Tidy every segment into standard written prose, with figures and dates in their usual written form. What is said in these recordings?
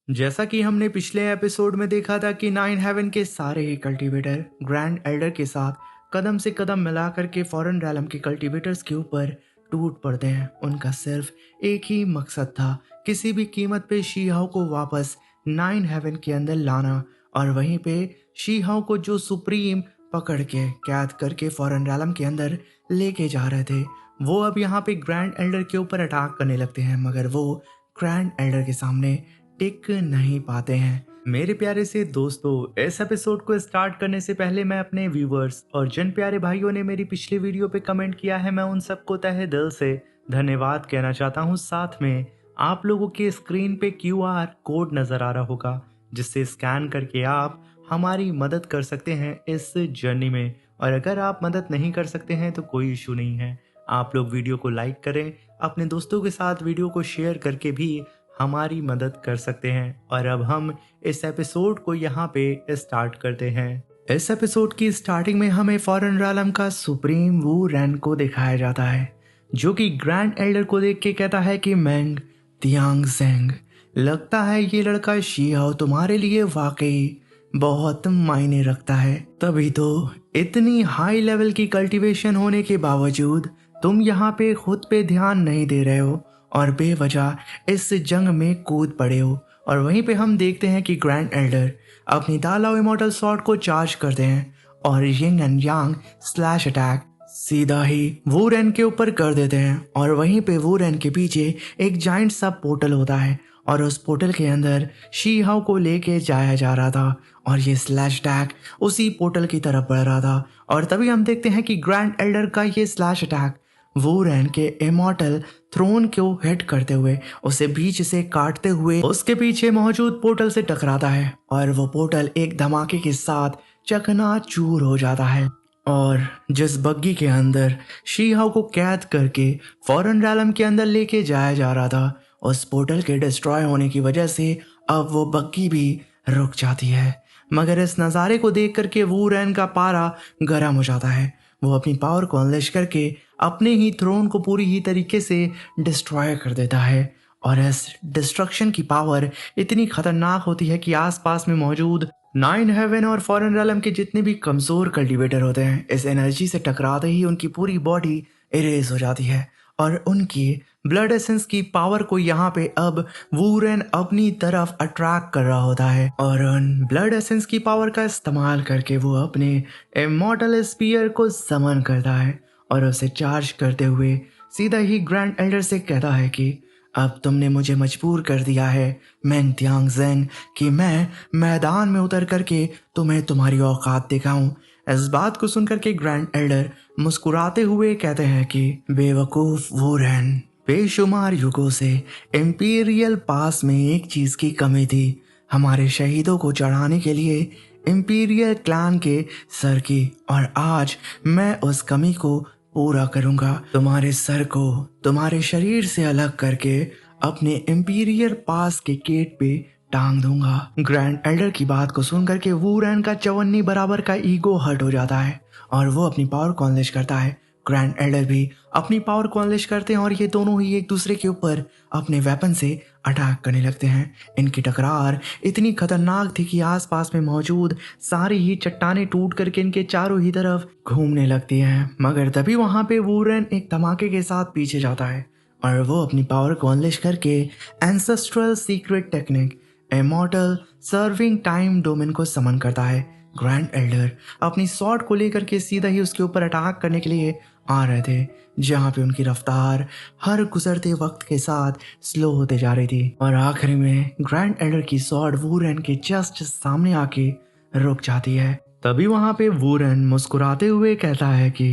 जैसा कि हमने पिछले एपिसोड में देखा था कि नाइन हेवन के सारे ही कल्टीवेटर ग्रैंड एल्डर के साथ कदम से कदम मिलाकर के फॉरेन रैलम के कल्टीवेटर्स के ऊपर टूट पड़ते हैं। उनका सिर्फ एक ही मकसद था, किसी भी कीमत पे शीहाओ को वापस नाइन हेवन के अंदर लाना। और वहीं पे शीहाओ को जो सुप्रीम पकड़ के कैद करके फॉरेन रैलम के अंदर लेके जा रहे थे, वो अब यहाँ पे ग्रैंड एल्डर के ऊपर अटैक करने लगते हैं, मगर वो ग्रैंड एल्डर के सामने टिक नहीं पाते हैं। मेरे प्यारे से दोस्तों, इस एपिसोड को स्टार्ट करने से पहले मैं अपने व्यूवर्स और जिन प्यारे भाइयों ने मेरी पिछली वीडियो पे कमेंट किया है, मैं उन सबको तहे दिल से धन्यवाद कहना चाहता हूँ। साथ में आप लोगों के स्क्रीन पे QR कोड नज़र आ रहा होगा, जिससे स्कैन करके आप हमारी मदद कर सकते हैं इस जर्नी में। और अगर आप मदद नहीं कर सकते हैं तो कोई इशू नहीं है, आप लोग वीडियो को लाइक करें, अपने दोस्तों के साथ वीडियो को शेयर करके भी हमारी मदद कर सकते हैं। और अब हम इस एपिसोड को यहाँ पे स्टार्ट करते हैं। इस एपिसोड की स्टार्टिंग में हमें फॉरेन रैलम का सुप्रीम वू रैन को दिखाया जाता है, जो कि ग्रैंड एल्डर को देख के कहता है कि मेंग तियांगजेंग, लगता है ये लड़का शीहाओ तुम्हारे लिए वाकई बहुत मायने रखता है। तभी तो इतनी हाई लेवल की कल्टीवेशन होने के बावजूद तुम यहाँ पे खुद पे ध्यान नहीं दे रहे हो और बेवजह इस जंग में कूद पड़े हो। और वहीं पे हम देखते हैं कि ग्रैंड एल्डर अपनी दालाओ इमॉर्टल स्वॉर्ड को चार्ज करते हैं और yin and yang slash attack सीधा ही वूरेन के ऊपर कर देते हैं। और वहीं पे वूरेन के पीछे एक जाइंट सा पोर्टल होता है और उस पोर्टल के अंदर शीहाओ को लेके जाया जा रहा था और ये स्लैश अटैक उसी पोर्टल की तरफ बढ़ रहा था। और तभी हम देखते हैं कि ग्रैंड एल्डर का ये स्लैश अटैक वूरेन के इमॉर्टल थ्रोन को हिट करते हुए उसे बीच से काटते हुए उसके पीछे मौजूद पोर्टल से टकराता है और वो पोर्टल एक धमाके के साथ चकनाचूर हो जाता है। और जिस बग्गी के अंदर शीहाओ को कैद करके फॉरेन रैलम के अंदर लेके जाया जा रहा था, उस पोर्टल के डिस्ट्रॉय होने की वजह से अब वो बग्गी भी रुक जाती है। मगर इस नज़ारे को देख करके वूरेन का पारा गर्म हो जाता है। वो अपनी पावर को अनलेश करके अपने ही थ्रोन को पूरी ही तरीके से डिस्ट्रॉय कर देता है। और इस डिस्ट्रक्शन की पावर इतनी खतरनाक होती है कि आसपास में मौजूद नाइन हेवन और फॉरेन रैलम के जितने भी कमज़ोर कल्टीवेटर होते हैं, इस एनर्जी से टकराते ही उनकी पूरी बॉडी इरेज हो जाती है और उनकी ब्लड एसेंस की पावर को यहाँ पे अब वूरेन अपनी तरफ अट्रैक्ट कर रहा होता है। और उन ब्लड एसेंस की पावर का इस्तेमाल करके वो अपने इमॉर्टल स्पीयर को समन करता है और उसे चार्ज करते हुए सीधा ही ग्रैंड एल्डर से कहता है कि अब तुमने मुझे मजबूर कर दिया है मेंग तियांगजेंग कि मैं मैदान में उतर करके तुम्हें तुम्हारी औकात दिखाऊं। इस बात को सुनकर के ग्रैंड एल्डर मुस्कुराते हुए कहते हैं कि बेवकूफ वूरेन, बेशुमार युगों से इंपीरियल पास में एक चीज की कमी थी, हमारे शहीदों को चढ़ाने के लिए इंपीरियल क्लैन के सर की, और आज मैं उस कमी को पूरा करूंगा। तुम्हारे सर को तुम्हारे शरीर से अलग करके अपने इंपीरियल पास के गेट पे टांग दूंगा। ग्रैंड एल्डर की बात को सुनकर के वूरेन का चवन्नी बराबर का ईगो हर्ट हो जाता है और वो अपनी पावर को अनलेश करता है। ग्रैंड एल्डर भी अपनी पावर को अनलेश करते हैं और ये दोनों ही एक दूसरे के ऊपर अपने वेपन से अटैक करने लगते हैं। इनकी टकरार इतनी खतरनाक थी कि आसपास में मौजूद सारी ही चट्टानें टूट करके इनके चारों ही तरफ घूमने लगती हैं। मगर तभी वहां पे वूरेन एक धमाके के साथ पीछे जाता है और वो अपनी पावर को अनलेश करके ancestral secret technique immortal serving time domain को समन करता है। ग्रैंड एल्डर अपनी स्वॉर्ड को लेकर के सीधा ही उसके ऊपर अटैक करने के लिए आ रहे थे, जहाँ पे उनकी रफ्तार हर गुजरते वक्त के साथ स्लो होते जा रही थी। और आखिरी में ग्रैंड एल्डर की स्वॉर्ड वूरेन के जस्ट सामने आके रुक जाती है। तभी वहां पे वूरेन मुस्कुराते हुए कहता है कि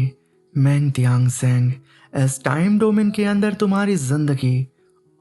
मेंग तियांगजेंग, इस टाइम डोमेन के अंदर तुम्हारी जिंदगी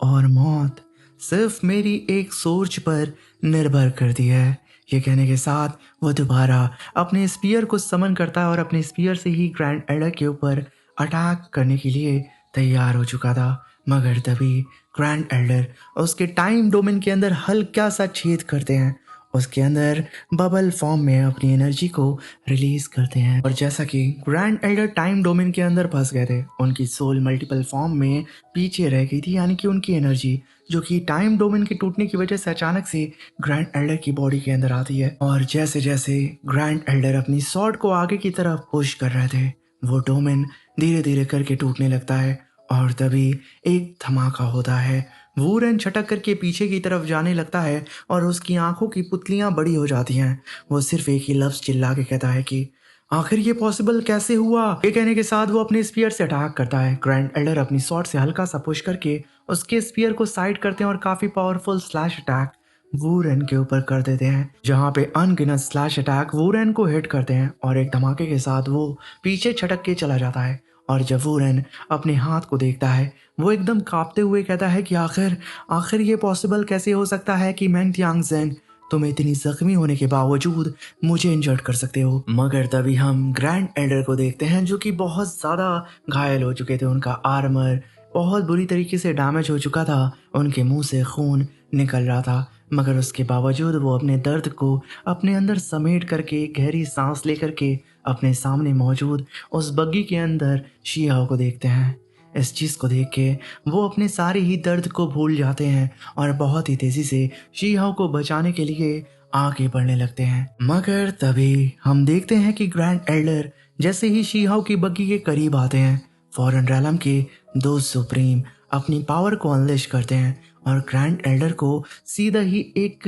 और मौत सिर्फ मेरी एक सोच पर निर्भर करती है। ये कहने के साथ वो दोबारा अपने स्पीयर को समन करता है और अपने स्पीयर से ही ग्रैंड एल्डर के ऊपर अटैक करने के लिए तैयार हो चुका था। मगर तभी ग्रैंड एल्डर उसके टाइम डोमेन के अंदर हल्का सा छेद करते हैं, उसके अंदर बबल फॉर्म में अपनी एनर्जी को रिलीज करते हैं। और जैसा कि ग्रैंड एल्डर टाइम डोमेन के अंदर फंस गए थे, उनकी सोल मल्टीपल फॉर्म में पीछे रह गई थी, यानी कि उनकी एनर्जी जो कि टाइम डोमेन के टूटने की वजह से अचानक से ग्रैंड एल्डर की बॉडी के अंदर आती है। और जैसे जैसे ग्रैंड एल्डर अपनी स्वॉर्ड को आगे की तरफ पुश कर रहे थे, वो डोमेन धीरे धीरे करके टूटने लगता है। और तभी एक धमाका होता है। वूरेन छटक करके पीछे की तरफ जाने लगता है और उसकी आंखों की पुतलियां बड़ी हो जाती हैं। वो सिर्फ एक ही लफ्ज चिल्ला के कहता है कि आखिर ये पॉसिबल कैसे हुआ। ये कहने के साथ वो अपने स्पीयर से अटैक करता है। ग्रैंड एल्डर अपनी स्वॉर्ड से हल्का सा पुश करके उसके स्पीयर को साइड करते हैं और काफी पावरफुल स्लैश अटैक वूरेन के ऊपर कर देते हैं, जहां पे अनगिनत स्लैश अटैक वूरेन को हिट करते हैं और एक धमाके के साथ वो पीछे छटक के चला जाता है। और जब वूरेन अपने हाथ को देखता है, वो एकदम कांपते हुए कहता है कि आखिर आखिर ये पॉसिबल कैसे हो सकता है कि मैंग तियांगजेन तुम इतनी जख्मी होने के बावजूद मुझे इंजर्ड कर सकते हो। मगर तभी हम ग्रैंड एल्डर को देखते हैं, जो कि बहुत ज़्यादा घायल हो चुके थे। उनका आर्मर बहुत बुरी तरीके से डैमेज हो चुका था, उनके मुंह से खून निकल रहा था। मगर उसके बावजूद वो अपने दर्द को अपने अंदर समेट करके गहरी सांस लेकर के अपने सामने मौजूद उस बग्गी के अंदर शियाओ को देखते हैं। इस चीज़ को देख के वो अपने सारे ही दर्द को भूल जाते हैं और बहुत ही तेज़ी से शियाओ को बचाने के लिए आगे बढ़ने लगते हैं। मगर तभी हम देखते हैं कि ग्रैंड एल्डर जैसे ही शियाओ की बग्गी के करीब आते हैं, फॉरेन रैलम के दो सुप्रीम अपनी पावर को अनलेश करते हैं और ग्रैंड एल्डर को सीधा ही एक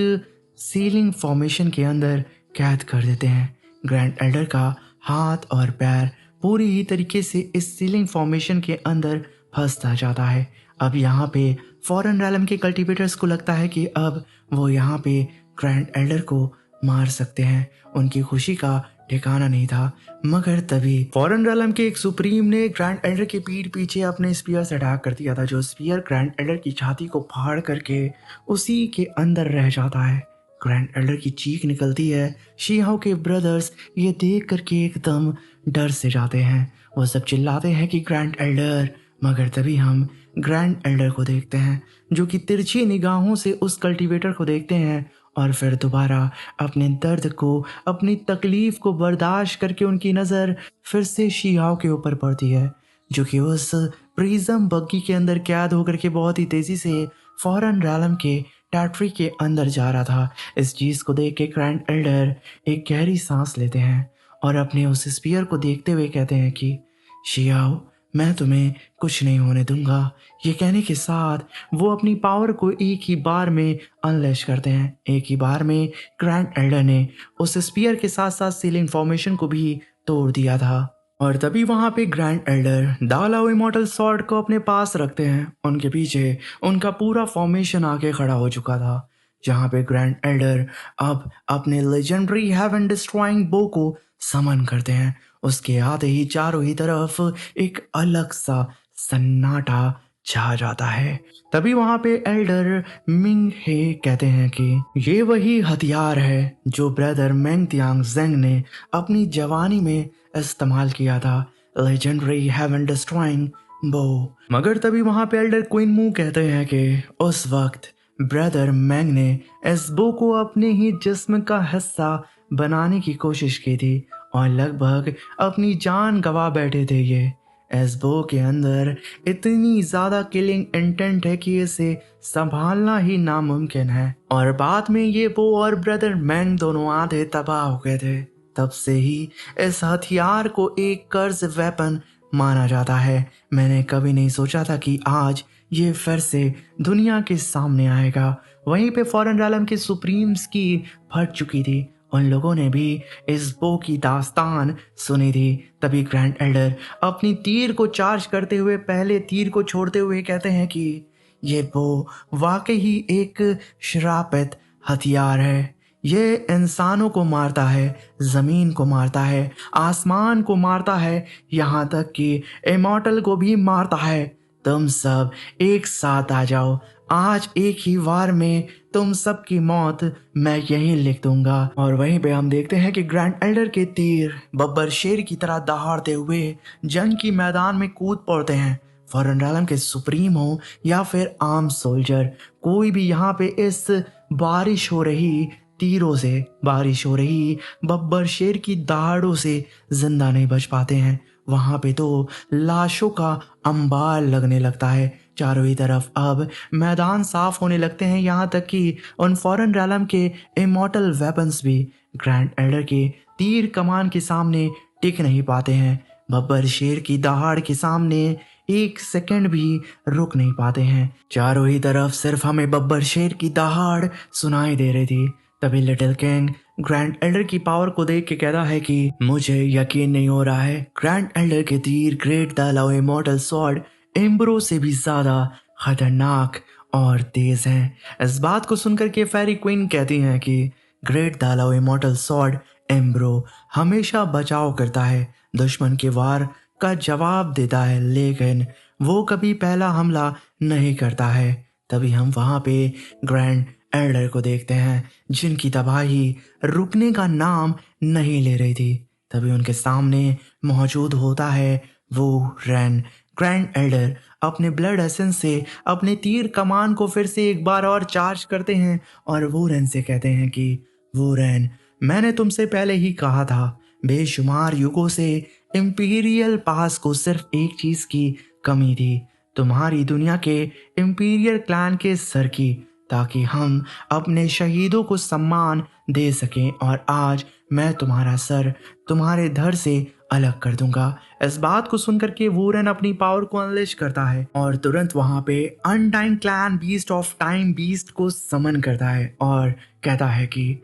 सीलिंग फॉर्मेशन के अंदर कैद कर देते हैं। ग्रैंड एल्डर का हाथ और पैर पूरी ही तरीके से इस सीलिंग फॉर्मेशन के अंदर फंसता जाता है। अब यहाँ पे फॉरेन रैलम के कल्टीवेटर्स को लगता है कि अब वो यहाँ पे ग्रैंड एल्डर को मार सकते हैं। उनकी खुशी का ठिकाना नहीं था। मगर तभी फॉरेन रैलम के एक सुप्रीम ने ग्रैंड एल्डर के पीठ पीछे अपने स्पीयर से अटैक कर दिया था, जो स्पीयर ग्रैंड एल्डर की छाती को फाड़ करके उसी के अंदर रह जाता है। ग्रैंड एल्डर की चीख निकलती है। शियाओ के ब्रदर्स ये देख करके एकदम डर से जाते हैं। वो सब चिल्लाते हैं कि ग्रैंड एल्डर। मगर तभी हम ग्रैंड एल्डर को देखते हैं, जो कि तिरछी निगाहों से उस कल्टीवेटर को देखते हैं और फिर दोबारा अपने दर्द को, अपनी तकलीफ को बर्दाश्त करके उनकी नज़र फिर से शियाओ के ऊपर पड़ती है, जो कि उस प्रिज्म बग्गी के अंदर कैद होकर के बहुत ही तेज़ी से फॉरेन रैलम के टेरिटरी के अंदर जा रहा था। इस चीज़ को देख के ग्रैंड एल्डर एक गहरी सांस लेते हैं और अपने उस स्पीयर को देखते हुए कहते हैं कि शियाओ, मैं तुम्हें कुछ नहीं होने दूंगा। ये कहने के साथ वो अपनी पावर को एक ही बार में अनलेश करते हैं। एक ही बार में ग्रैंड एल्डर ने उस स्पीयर के साथ साथ सीलिंग फॉर्मेशन को भी तोड़ दिया था। और तभी वहां पे ग्रैंड एल्डर दालाओ इमॉर्टल स्वॉर्ड को अपने पास रखते हैं। उनके पीछे उनका पूरा फॉर्मेशन आके खड़ा हो चुका था, जहां पे ग्रैंड एल्डर अब अपने लेजेंडरी हेवन डिस्ट्रॉइंग बो को समन करते हैं। उसके आते ही चारों ही तरफ एक अलग सा सन्नाटा छा जाता है। तभी वहां पे एल्डर मिंग हे कहते हैं कि ये वही हथियार है जो ब्रदर मैंग तियांगजेंग ने अपनी जवानी में इस्तेमाल किया था, लेजेंडरी हेवन डिस्ट्रॉइंग बो। मगर तभी वहां पे एल्डर क्वीन मू कहते हैं कि उस वक्त ब्रदर मैंग ने इस बो को अपने ही जिस्म का हिस्सा बनाने की कोशिश की थी और लगभग अपनी जान गंवा बैठे थे। ये इस बो के अंदर इतनी ज़्यादा किलिंग इंटेंट है कि इसे संभालना ही नामुमकिन है। और बाद में ये बो और ब्रदर मैंग दोनों आधे तबाह हो गए थे। तब से ही इस हथियार को एक कर्ज वेपन माना जाता है। मैंने कभी नहीं सोचा था कि आज ये फिर से दुनिया के सामने आएगा। वहीं पे फॉरेन रैलम के सुप्रीम्स की फट चुकी थी। उन लोगों ने भी इस बो की दास्तान सुनी थी। तभी ग्रैंड एल्डर अपनी तीर को चार्ज करते हुए पहले तीर को छोड़ते हुए कहते हैं कि ये बो वाकई ही एक श्रापित हथियार है। ये इंसानों को मारता है, ज़मीन को मारता है, आसमान को मारता है, यहाँ तक कि इमॉर्टल को भी मारता है। तुम सब एक साथ आ जाओ, आज एक ही वार में तुम सब की मौत मैं यहीं लिख दूंगा। और वहीं पे हम देखते हैं कि ग्रैंड एल्डर के तीर बब्बर शेर की तरह दहाड़ते हुए जंग की मैदान में कूद पड़ते हैं। फॉरेन रैलम के सुप्रीम हो या फिर आम सोल्जर, कोई भी यहाँ पे इस बारिश हो रही तीरों से, बारिश हो रही बब्बर शेर की दहाड़ों से जिंदा नहीं बच पाते हैं। वहां पे तो लाशों का अंबार लगने लगता है, चारों ही तरफ अब मैदान साफ होने लगते हैं, यहाँ तक कि उन फॉरेन रैलम के इमॉर्टल वेपन्स भी ग्रैंड एल्डर के तीर कमान के सामने टिक नहीं पाते हैं। बब्बर शेर की दहाड़ के सामने एक सेकंड भी रुक नहीं पाते हैं। चारों ही तरफ सिर्फ हमें बब्बर शेर की दहाड़ सुनाई दे रही थी। तभी लिटिल किंग ग्रैंड एल्डर की पावर को देख के कहता है कि मुझे यकीन नहीं हो रहा है, ग्रैंड एल्डर के तीर great the love immortal sword एम्ब्रो से भी ज्यादा खतरनाक और तेज हैं। इस बात को सुनकर के फेरी क्वीन कहती हैं कि great the love immortal sword एम्ब्रो हमेशा बचाव करता है, दुश्मन के वार का जवाब देता है, लेकिन वो कभी पहला हमला नहीं करता है। तभी हम वहां पे ग्रैंड एल्डर को देखते हैं, जिनकी तबाही रुकने का नाम नहीं ले रही थी। तभी उनके सामने मौजूद होता है वो रैन। ग्रैंड एल्डर अपने ब्लड एसेंस से अपने तीर कमान को फिर से एक बार और चार्ज करते हैं और वो रैन से कहते हैं कि वो रैन, मैंने तुमसे पहले ही कहा था, बेशुमार युगों से इंपीरियल पास को सिर्फ एक चीज की कमी थी, तुम्हारी दुनिया के इंपीरियल क्लैन के सर की, ताकि हम अपने शहीदों को सम्मान दे सकें। और आज मैं तुम्हारा सर तुम्हारे धड़ से अलग कर दूंगा। इस बात को सुनकर के वूरन अपनी पावर को अनलेश करता है और तुरंत वहां पे undying clan beast of time beast को समन करता है और कहता है कि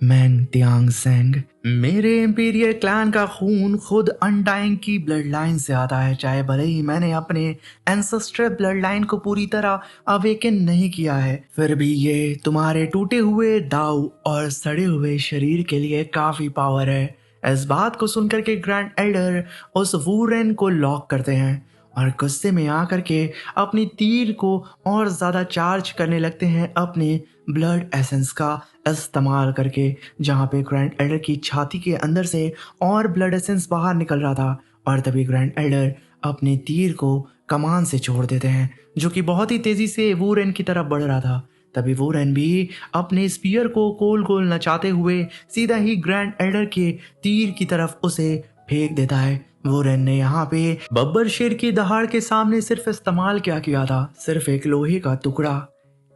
मैंग तियांग सेंग, मेरे इंपीरियल क्लैन का खून खुद अनडाइंग की ब्लड लाइन से आता है। चाहे भले ही मैंने अपने एंसेस्ट्रल ब्लड लाइन को पूरी तरह अवेकन नहीं किया है, फिर भी ये तुम्हारे टूटे हुए दाव और सड़े हुए शरीर के लिए काफी पावर है। इस बात को सुनकर के ग्रैंड एल्डर उस वूरेन को लॉक करते हैं और गुस्से में आकर के अपनी तीर को और ज़्यादा चार्ज करने लगते हैं अपने ब्लड एसेंस का इस्तेमाल करके, जहाँ पे ग्रैंड एल्डर की छाती के अंदर से और ब्लड एसेंस बाहर निकल रहा था। और तभी ग्रैंड एल्डर अपने तीर को कमान से छोड़ देते हैं, जो कि बहुत ही तेज़ी से वूरेन की तरफ बढ़ रहा था। तभी वूरेन भी अपने स्पीयर को गोल गोल नचाते हुए सीधा ही ग्रैंड एल्डर के तीर की तरफ उसे फेंक देता है। वूरेन ने यहाँ पे बब्बर शेर की दहाड़ के सामने सिर्फ इस्तेमाल क्या किया था, सिर्फ एक लोहे का टुकड़ा।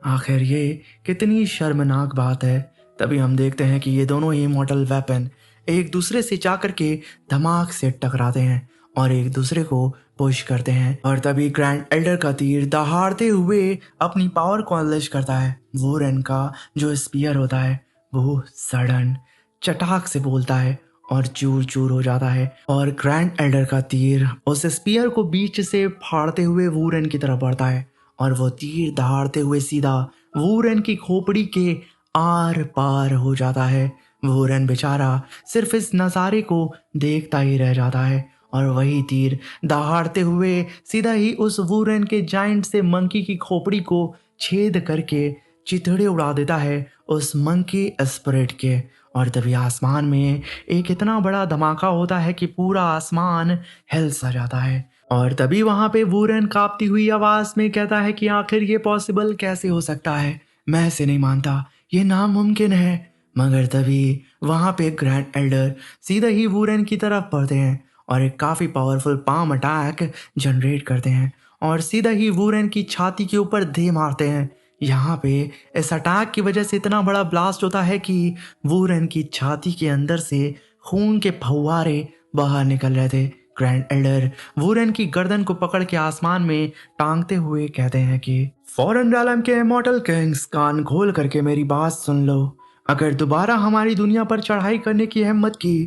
आखिर ये कितनी शर्मनाक बात है। तभी हम देखते हैं कि ये दोनों ही इमॉर्टल वेपन एक दूसरे से जाकर के धमाक से टकराते हैं और एक दूसरे को पुश करते हैं। और तभी ग्रैंड एल्डर का तीर दहाड़ते हुए अपनी पावर को अनलेश करता है। वूरेन का जो स्पीयर होता है वो सडन चटाक से बोलता है और चूर चूर हो जाता है और ग्रैंड एल्डर का तीर उस स्पीयर को बीच से फाड़ते हुए वूरेन की तरफ बढ़ता है और वो तीर दहाड़ते हुए सीधा वूरेन की खोपड़ी के आर पार हो जाता है। वूरेन बेचारा सिर्फ इस नज़ारे को देखता ही रह जाता है और वही तीर दहाड़ते हुए सीधा ही उस वूरेन के जाइंट से मंकी की खोपड़ी को छेद करके चिथड़े उड़ा देता है उस मंकी स्पिरिट के। और तभी आसमान में एक इतना बड़ा धमाका होता है कि पूरा आसमान हिल सा जाता है। और तभी वहां पे वूरेन कांपती हुई आवाज में कहता है कि आखिर ये पॉसिबल कैसे हो सकता है, मैं इसे नहीं मानता, ये नामुमकिन है। मगर तभी वहां पे ग्रैंड एल्डर सीधा ही वूरेन की तरफ बढ़ते हैं और एक काफी पावरफुल पाम अटैक जनरेट करते हैं और सीधा ही वूरेन की छाती के ऊपर दे मारते हैं। यहाँ पे इस अटैक की वजह से इतना बड़ा ब्लास्ट होता है कि वूरेन की छाती के अंदर से खून के फव्वारे बाहर निकल रहे थे। ग्रैंड एल्डर वूरेन की गर्दन को पकड़ के आसमान में टांगते हुए कहते हैं कि फॉरेन रैलम के इमॉर्टल किंग्स, कान खोल करके मेरी बात सुन लो। अगर दोबारा हमारी दुनिया पर चढ़ाई करने की हिम्मत की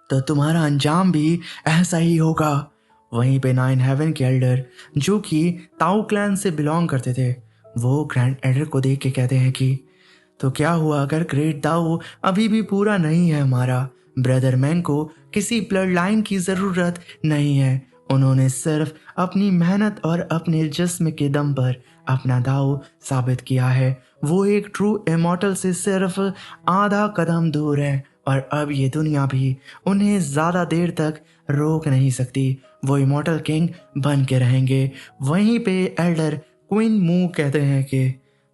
तो तुम्हारा अंजाम भी ऐसा ही होगा। वहीं पे नाइन हेवन के एल्डर, जो कि ताऊ क्लैन से बिलोंग करते थे, वो ग्रैंड एल्डर को देख के कहते हैं कि तो क्या हुआ अगर ग्रेट दाऊ अभी भी पूरा नहीं है। हमारा ब्रदर मैन को किसी ब्लड लाइन की ज़रूरत नहीं है, उन्होंने सिर्फ अपनी मेहनत और अपने जिस्म के दम पर अपना दाव साबित किया है। वो एक ट्रू इमॉर्टल से सिर्फ आधा कदम दूर है और अब ये दुनिया भी उन्हें ज़्यादा देर तक रोक नहीं सकती। वो इमॉर्टल किंग बन के रहेंगे। वहीं पे एल्डर क्वीन मू कहते हैं कि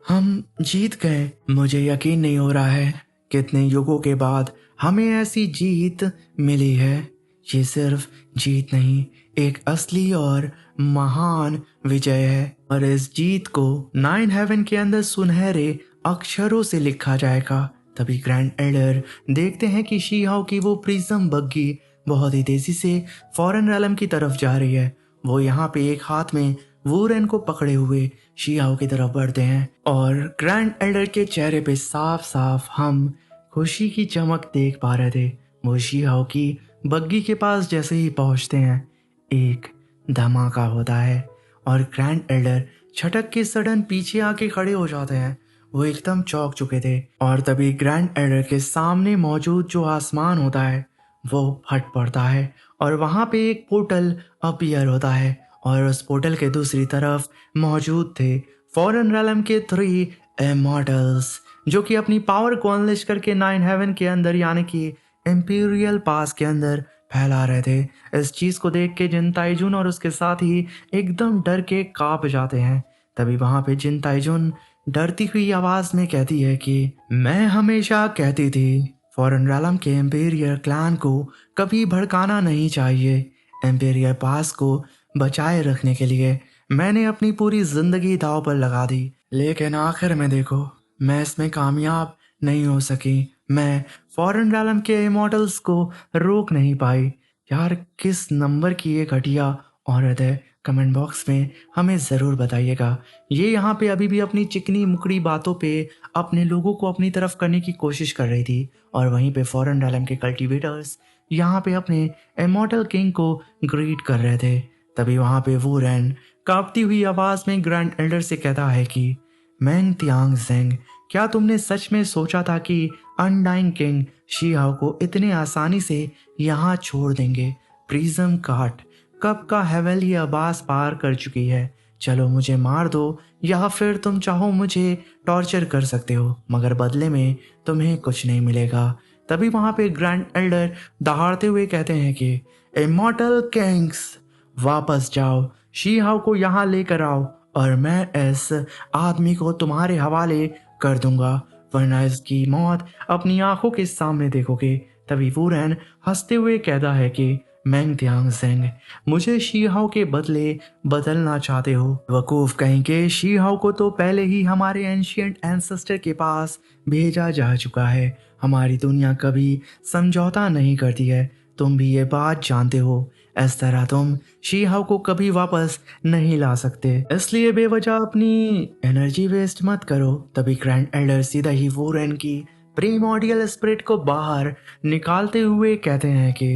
हम जीत गए। मुझे यकीन नहीं हो रहा है, कितने युगों के बाद हमें ऐसी जीत मिली है। ये सिर्फ जीत नहीं, एक असली और महान विजय है। और इस जीत को नाइन हेवन के अंदर सुनहरे अक्षरों से लिखा जाएगा। तभी ग्रैंड एल्डर देखते हैं कि शी हाओ की वो प्रिज्म बग्गी बहुत ही तेजी से फॉरेन रैलम की तरफ जा रही है। वो यहाँ पे एक हाथ में वूरेन को पकड़े हुए शी हाओ की तरफ बढ़ते हैं और ग्रैंड एल्डर के चेहरे पे साफ साफ हम खुशी की चमक देख पा रहे थे। वो शी हाओ की बग्गी के पास जैसे ही पहुंचते हैं एक धमाका होता है और ग्रैंड एल्डर छटक के सडन पीछे आके खड़े हो जाते हैं। वो एकदम चौंक चुके थे और तभी ग्रैंड एल्डर के सामने मौजूद जो आसमान होता है वो फट पड़ता है और वहाँ पे एक पोर्टल अपीयर होता है और उस पोर्टल के दूसरी तरफ मौजूद थे फॉरेन रैलम के 3 इमॉर्टल्स जो कि अपनी पावर को अनलिश करके नाइन हेवन के अंदर यानी कि इंपीरियल पास के अंदर फैला रहे थे। इस चीज को देख के जिन ताइजुन और उसके साथ ही एकदम डर के कांप जाते हैं। तभी वहां पे जिन ताइजुन डरती हुई आवाज में कहती है कि मैं हमेशा कहती थी फॉरेन रैलम के एम्पेरियर क्लैन को कभी भड़काना नहीं चाहिए। एम्पेरियर पास को बचाए रखने के लिए मैंने अपनी पूरी जिंदगी दांव पर लगा दी, लेकिन आखिर में देखो मैं इसमें कामयाब नहीं हो सकी। मैं फॉरेन रैलम के इमॉर्टल्स को रोक नहीं पाई। यार किस नंबर की ये घटिया औरत है, कमेंट बॉक्स में हमें ज़रूर बताइएगा। ये यहाँ पे अभी भी अपनी चिकनी मुकड़ी बातों पे अपने लोगों को अपनी तरफ करने की कोशिश कर रही थी और वहीं पे फॉरेन रैलम के कल्टीवेटर्स यहाँ पे अपने इमॉर्टल किंग को ग्रीट कर रहे थे। तभी वहाँ पे वूरेन कांपती हुई आवाज़ में ग्रैंड एल्डर से कहता है कि मैंग तियांग ज़ेंग, क्या तुमने सच में सोचा था कि अनडाइंग किंग शी हाओ को इतने आसानी से यहाँ छोड़ देंगे? प्रिज्म काट कब का हेवनली आवास पार कर चुकी है। चलो मुझे मार दो या फिर तुम चाहो मुझे टॉर्चर कर सकते हो, मगर बदले में तुम्हें कुछ नहीं मिलेगा। तभी वहां पे ग्रैंड एल्डर दहाड़ते हुए कहते हैं कि इमॉर्टल किंग्स वापस जाओ, शी हाओ को यहाँ लेकर आओ और मैं इस आदमी को तुम्हारे हवाले कर दूंगा, वरना इसकी मौत अपनी आंखों के सामने देखोगे। तभी वूरेन हंसते हुए कहता है कि मैंग तियांग ज़ेंग, मुझे शी हाओ के बदले बदलना चाहते हो? वकूफ कहीं के शी हाओ को तो पहले ही हमारे एंशिएंट एंसेस्टर के पास भेजा जा चुका है। हमारी दुनिया कभी समझौता नहीं करती है, तुम भी ये बात जानते हो। इस तरह तुम शी हाओ को कभी वापस नहीं ला सकते, इसलिए बेवजह अपनी एनर्जी वेस्ट मत करो। तभी ग्रैंड एल्डर सीधा ही वूरेन की प्रीमोडियल स्पिरिट को बाहर निकालते हुए कहते हैं कि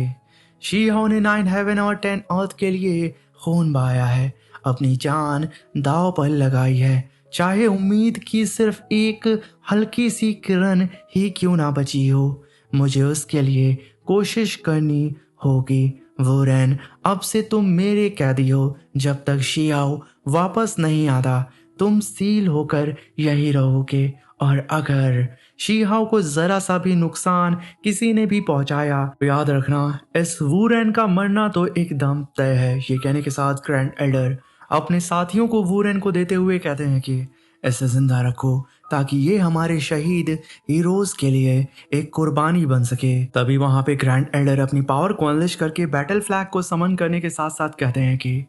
शी हाओ ने 9 हेवन और 10 अर्थ के लिए खून बहाया है, अपनी जान दांव पर लगाई है, चाहे उम्मीद की सिर्फ एक हल्की सी किरण ही क्यों ना बची हो, मुझे उसके लिए कोशिश करनी होगी। वोरेन, अब से तुम मेरे कैदी हो। जब तक शी हाओ वापस नहीं आता तुम सील होकर यही रहोगे, और अगर शी हाओ को जरा सा भी नुकसान किसी ने भी पहुंचाया तो याद रखना इस वूरेन का मरना तो एकदम तय है। ये कहने के साथ ग्रैंड एल्डर अपने साथियों को वूरेन को देते हुए कहते हैं कि इसे जिंदा रखो ताकि ये हमारे शहीद हीरोज के लिए एक कुर्बानी बन सके। तभी वहां पे ग्रैंड एल्डर अपनी पावर को अनलिश करके बैटल फ्लैग को समन करने के साथ साथ कहते हैं कि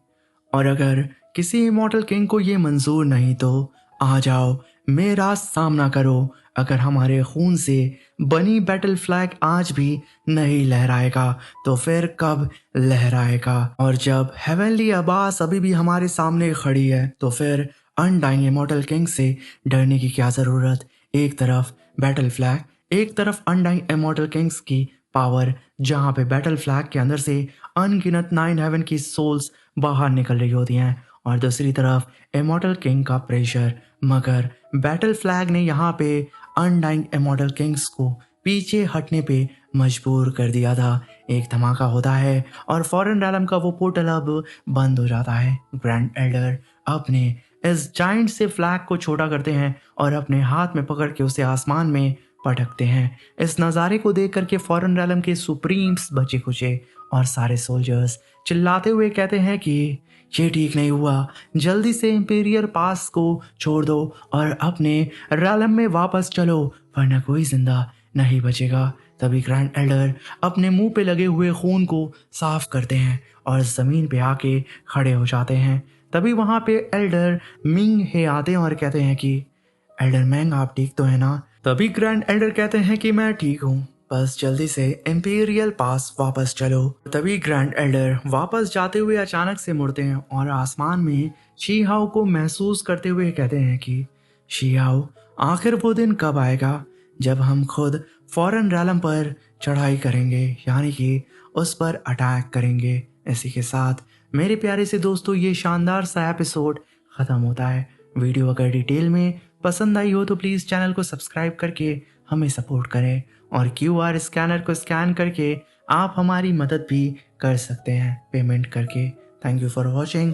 और अगर किसी इमॉर्टल किंग को ये मंजूर नहीं तो आ जाओ, मेरा सामना करो। अगर हमारे खून से बनी बैटल फ्लैग आज भी नहीं लहराएगा तो फिर कब लहराएगा? और जब हेवनली आवाज अभी भी हमारे सामने खड़ी है तो फिर अनडाइंग इमॉर्टल किंग से डरने की क्या ज़रूरत? एक तरफ बैटल फ्लैग, एक तरफ अनडाइंग इमॉर्टल किंग्स की पावर, जहाँ पे बैटल फ्लैग के अंदर से अनगिनत 9 हेवन की सोल्स बाहर निकल रही होती हैं, और दूसरी तरफ इमॉर्टल किंग का प्रेशर। मगर बैटल फ्लैग ने यहाँ पे अनडाइंग इमॉर्टल किंग्स को पीछे हटने पे मजबूर कर दिया था। एक धमाका होता है और फॉरेन रैलम का वो पोर्टल अब बंद हो जाता है। ग्रैंड एल्डर अपने इस जाइंट से फ्लैग को छोटा करते हैं और अपने हाथ में पकड़ के उसे आसमान में पटकते हैं। इस नज़ारे को देख करके फॉरेन रैलम के सुप्रीम्स बचे खुचे और सारे सोल्जर्स चिल्लाते हुए कहते हैं कि ये ठीक नहीं हुआ, जल्दी से इंपीरियर पास को छोड़ दो और अपने रैलम में वापस चलो, वरना कोई जिंदा नहीं बचेगा। तभी ग्रैंड एल्डर अपने मुंह पे लगे हुए खून को साफ करते हैं और ज़मीन पे आके खड़े हो जाते हैं। तभी वहाँ पे एल्डर मिंग हे आते हैं और कहते हैं कि एल्डर मैंग आप ठीक तो है ना। तभी ग्रैंड एल्डर कहते हैं कि मैं ठीक हूँ, बस जल्दी से इंपीरियल पास वापस चलो। तभी ग्रैंड एल्डर वापस जाते हुए अचानक से मुड़ते हैं और आसमान में शीहाओ को महसूस करते हुए कहते हैं कि शीहाओ, आखिर वो दिन कब आएगा जब हम खुद फॉरेन रैलम पर चढ़ाई करेंगे, यानी कि उस पर अटैक करेंगे। इसी के साथ मेरे प्यारे से दोस्तों ये शानदार सा एपिसोड ख़त्म होता है। वीडियो अगर डिटेल में पसंद आई हो तो प्लीज़ चैनल को सब्सक्राइब करके हमें सपोर्ट करें और QR स्कैनर को स्कैन करके आप हमारी मदद भी कर सकते हैं पेमेंट करके। Thank you for watching.